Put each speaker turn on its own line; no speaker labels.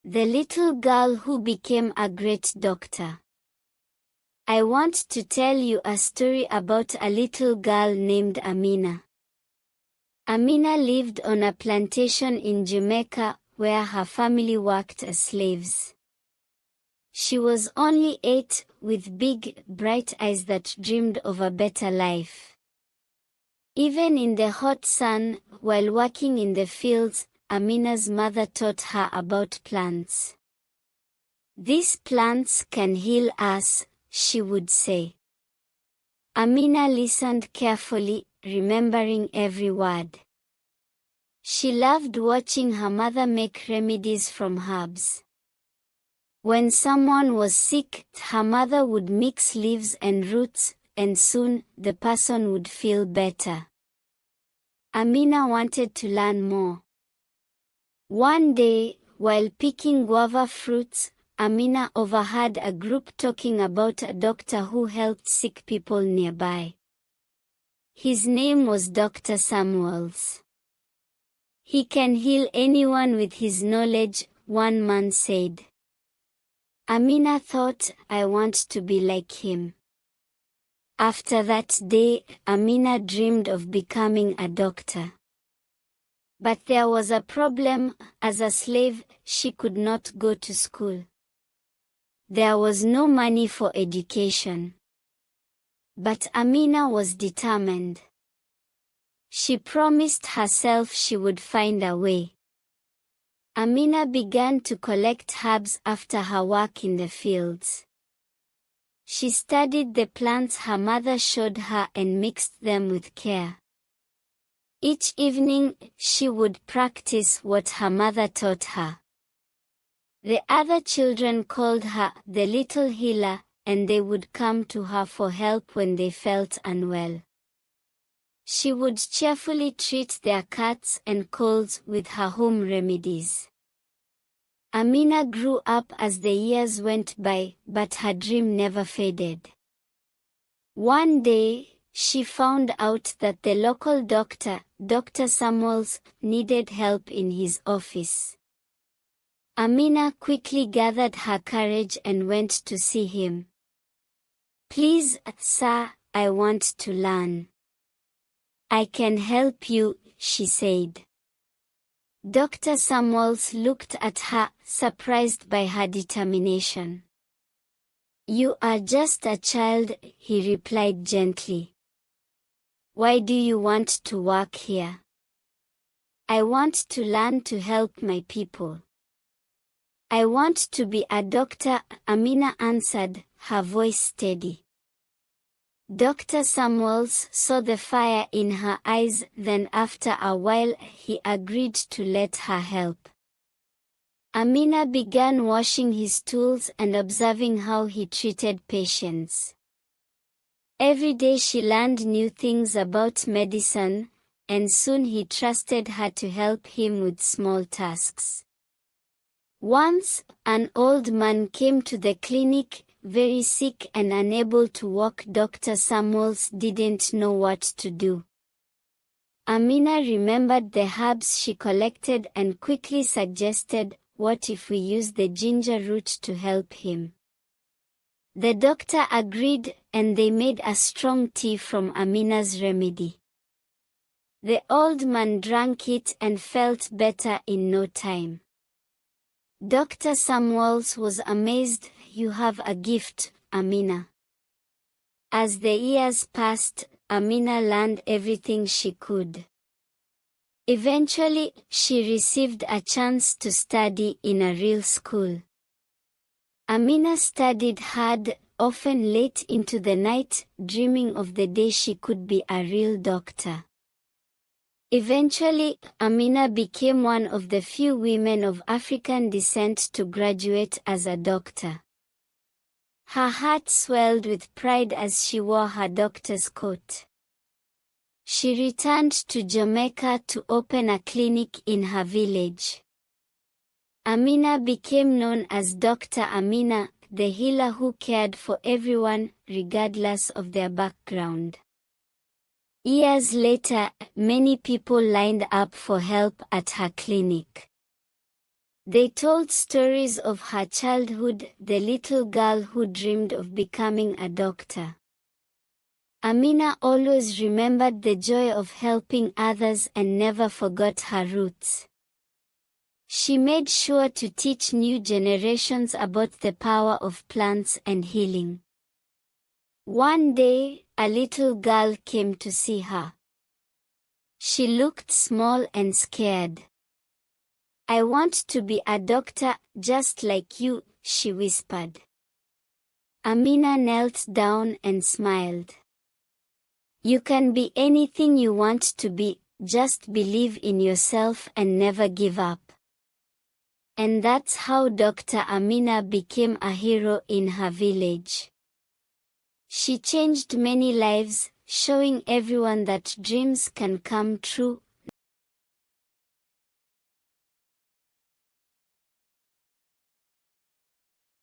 The little girl who became a great doctor. I want to tell you a story about a little girl named Amina. Amina lived on a plantation in Jamaica, where her family worked as slaves. She was only 8, with big, bright eyes that dreamed of a better life. Even in the hot sun, while working in the fields, Amina's mother taught her about plants. "These plants can heal us," she would say. Amina listened carefully, remembering every word. She loved watching her mother make remedies from herbs. When someone was sick, her mother would mix leaves and roots, and soon, the person would feel better. Amina wanted to learn more. One day, while picking guava fruits, Amina overheard a group talking about a doctor who helped sick people nearby. His name was Dr. Samuels. "He can heal anyone with his knowledge," one man said. Amina thought, "I want to be like him." After that day, Amina dreamed of becoming a doctor. But there was a problem. As a slave, she could not go to school. There was no money for education. But Amina was determined. She promised herself she would find a way. Amina began to collect herbs after her work in the fields. She studied the plants her mother showed her and mixed them with care. Each evening, she would practice what her mother taught her. The other children called her the little healer, and they would come to her for help when they felt unwell. She would cheerfully treat their cuts and colds with her home remedies. Amina grew up as the years went by, but her dream never faded. One day, she found out that the local doctor, Dr. Samuels, needed help in his office. Amina quickly gathered her courage and went to see him. "Please, sir, I want to learn." "I can help you," she said. Dr. Samuels looked at her, surprised by her determination. "You are just a child," he replied gently. "Why do you want to work here?" "I want to learn to help my people." "I want to be a doctor," Amina answered, her voice steady. Dr. Samuels saw the fire in her eyes, then after a while, he agreed to let her help. Amina began washing his tools and observing how he treated patients. Every day she learned new things about medicine, and soon he trusted her to help him with small tasks. Once, an old man came to the clinic, very sick and unable to walk. Dr. Samuels didn't know what to do. Amina remembered the herbs she collected and quickly suggested, "What if we use the ginger root to help him?" The doctor agreed, and they made a strong tea from Amina's remedy. The old man drank it and felt better in no time. Dr. Samuels was amazed. "You have a gift, Amina." As the years passed, Amina learned everything she could. Eventually, she received a chance to study in a real school. Amina studied hard, often late into the night, dreaming of the day she could be a real doctor. Eventually, Amina became one of the few women of African descent to graduate as a doctor. Her heart swelled with pride as she wore her doctor's coat. She returned to Jamaica to open a clinic in her village. Amina became known as Dr. Amina, the healer who cared for everyone, regardless of their background. Years later, many people lined up for help at her clinic. They told stories of her childhood, the little girl who dreamed of becoming a doctor. Amina always remembered the joy of helping others and never forgot her roots. She made sure to teach new generations about the power of plants and healing. One day, a little girl came to see her. She looked small and scared. "I want to be a doctor, just like you," she whispered. Amina knelt down and smiled. "You can be anything you want to be, just believe in yourself and never give up." And that's how Dr. Amina became a hero in her village. She changed many lives, showing everyone that dreams can come true